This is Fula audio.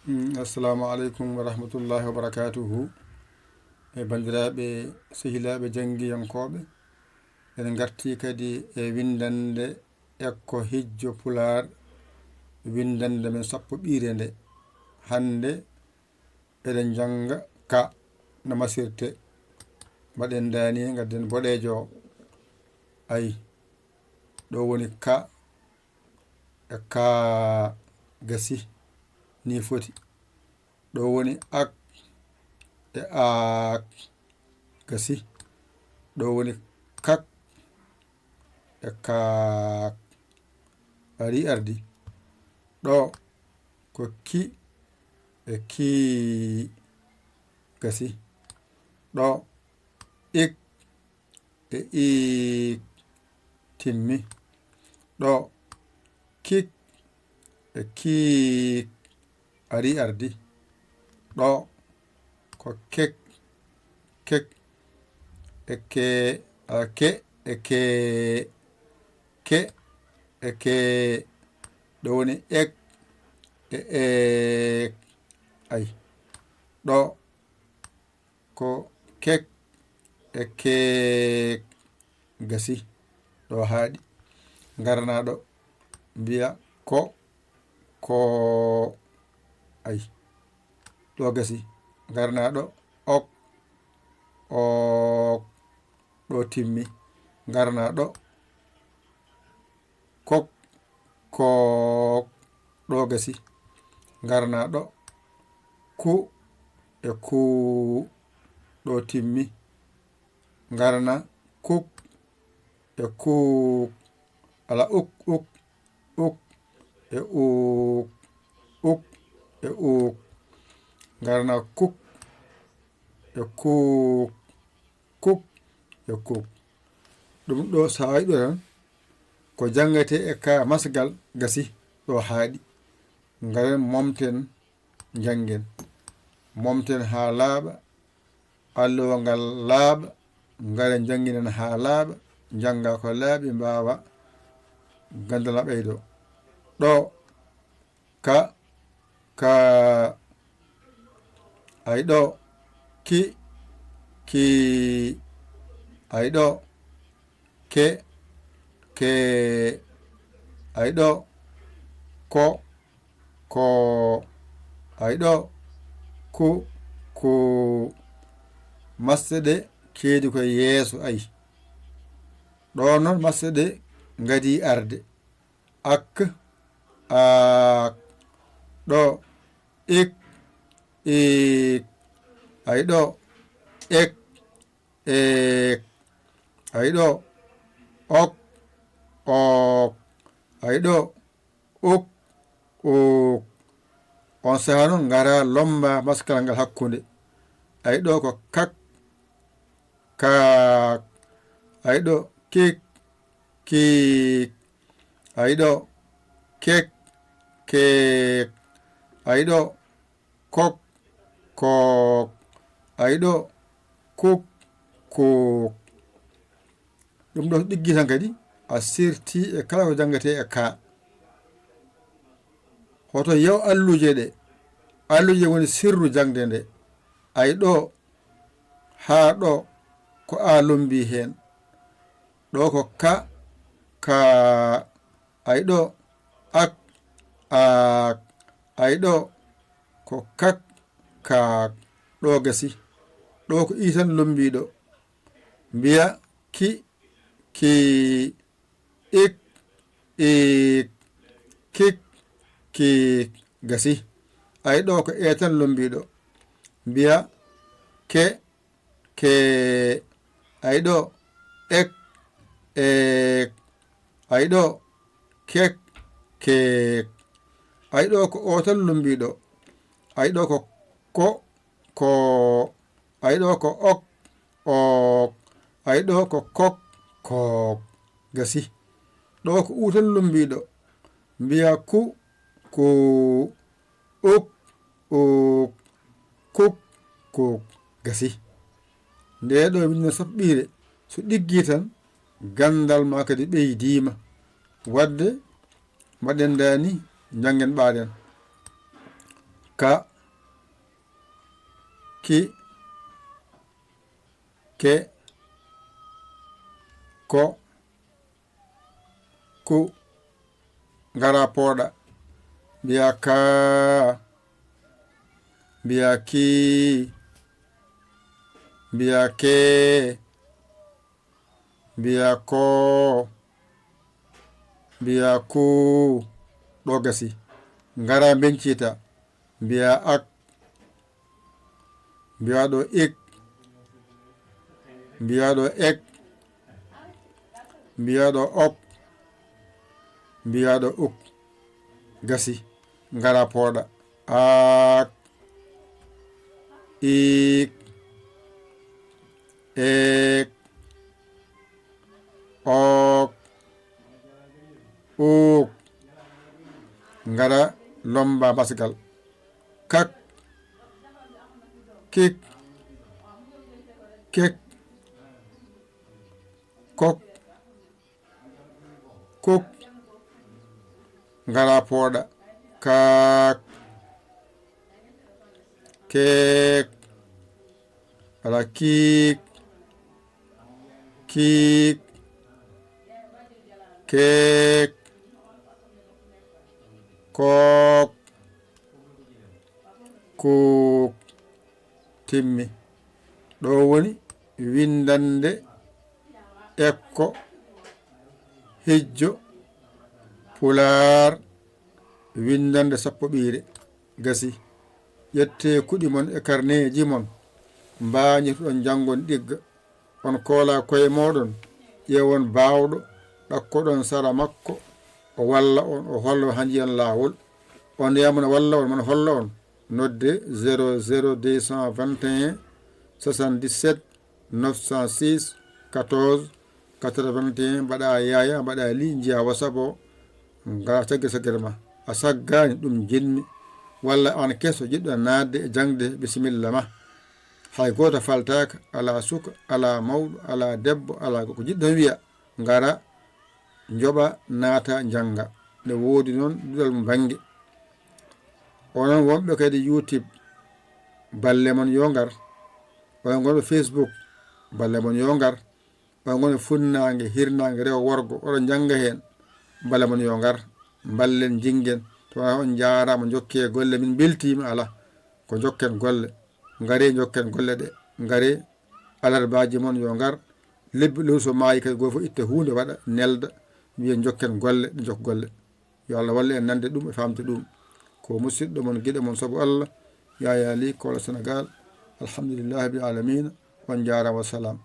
assalamu aleykum wa rahmatullahi wa barakatuhu. E bandiraɓe sehilaɓe janggiyankoɓe, en garti kadi e windande ekko hijjo pular, windande men sappo ɓiire nde. Hande eɗen janga ka no masirte, mbaɗen dani gadden boɗejo o. Ayi, ɗo woni ka e ka gasi ni foti. ɗo woni ak e aak gasi. ɗo woni kak e kaak ari ardi. ɗo ko ki e kii gasi. ɗo ik e iik timmi. ɗo kik e kiik ari ardi. ɗo ko kek kek e ke ke e ke ɗo woni ek e ek. ay ɗo ko kek e keek gasi. ɗo haaɗi. garna ɗo mbiya ko ay ɗo gasi. garna ɗo ok ɗo timmi. garna ɗo kok ɗo gasi. garna ɗo ku e kuu ɗo timmi. garna kuk e kuuk ala uk e uk e uk. garna kuk e kuk e kuk. ɗum ɗo sa waɗi ɗo tan ko jangate e ka masgal gasi. ɗo haaɗi. ngaren momten jangen, momten ha laaɓa, alluwa ngal laaɓa. ngaren janginen ha laaɓa, janga ko laaɓi, mbawa gandana ɓeydo. ɗo ka ay ɗo ki ay ɗo ke ay ɗo ko ay ɗo ku masde ɗe keedi koye yeeso. ayi ɗo noon masde ɗe gadi arde. ak aak. ɗo ik iik. ay ɗo ek eek. ay ɗo ok ook. ay ɗo uk uk. on saha noon ngara lomba maskal ngal hakkunde. ay ɗo ko kak kaak. ay ɗo kik kiik. ay ɗo kek keek. ay ɗo kok kook. ay ɗo kuk kuuk. ɗum ɗo ɗiggi tan kadi a sirti e kala ko jangate e ka. hoto yew alluje ɗe. alluje woni sirru jangde nde. ay ɗo ha ɗo ko a lombi hen. ɗo ko ka ay ɗo ak aak. ay ɗo ko kak kaak. ɗo gasi. ɗo ko i tan lombiɗo. mbiya ki ik iik kik kiik gasi. ay ɗo ko e tan lombiɗo. mbiya ke ay ɗo ek eek. ay ɗo kek keek. ay ɗo ko o tan lombiɗo. ay ɗo ko ay ɗo ko ok ook. ay ɗo ko kok kook gasi. ɗo ko u tan lombiɗo. mbiya ku uk uk kuk kuk gasi. nde ɗo winde sappo ɓiire so ɗiggi tan gandal ma kadi ɓeydima. wadde mbaɗen dani jangen ɓaɗen ka ki ke ko ku ngara pooɗa mbiya ka mbiya ki mbiya ke mbiya ko mbiya ku ɗo gasi ngara bencita mbiya ak mbiya ɗo ik mbiya ɗo ek mbiya ɗo op mbiya ɗo uk gasi ngara pooɗa ak ik ek ok uk ngara lomba basgal kak kik kek kok kuk ngara pooɗa kak kek wala kik kik kek kok kuk timmi ɗo woni windande ekko hejjo pular windande sappo ɓiire gasi ƴette kuɗi mon e karneji mon mbañitoɗon jangon ɗigga on koola koye moɗon ƴewon bawɗo ɗakkoɗon sara makko o walla on o holla on hanjiyan lawol on yamuna walla on man holla on nodde 00 221 77 906 14 81 mbaɗa yaya mbaɗa li jiya WhatsApp o ngara tagge saggere ma a saggani ɗum jinmi walla an keso jiɗɗo nadde e jangde bisimilla ma hay goto faltaka ala suka ala mawɗo ala debbo ala ko jiɗɗo wiya ngara joɓa naata janga ne woodi noon ɗuɗal mo bange onon wonɓe kadi YouTube balle mon yo ngar onon gonɓe Facebook balle mon yo ngar onon gonɓe funnangue hirnangue rewo worgo oɗon janga hen balle mon yo ngar ballen jingen to on jarama jokke golle min beltima ala ko jokken golle ngare jokken golle ɗe ngare alarbaji mon yo ngar lebbi lewso maayi kadi goto fof itta hunde waɗa nelda wiya jokken golle ɗe jok golle yo Allah walle en nande ɗum e famde ɗum ko musidɗo mon guiɗo mon saabu Allah Yaya Ly Kola Sénégal alhamdulillahi rabbil alamina on jarama wa salam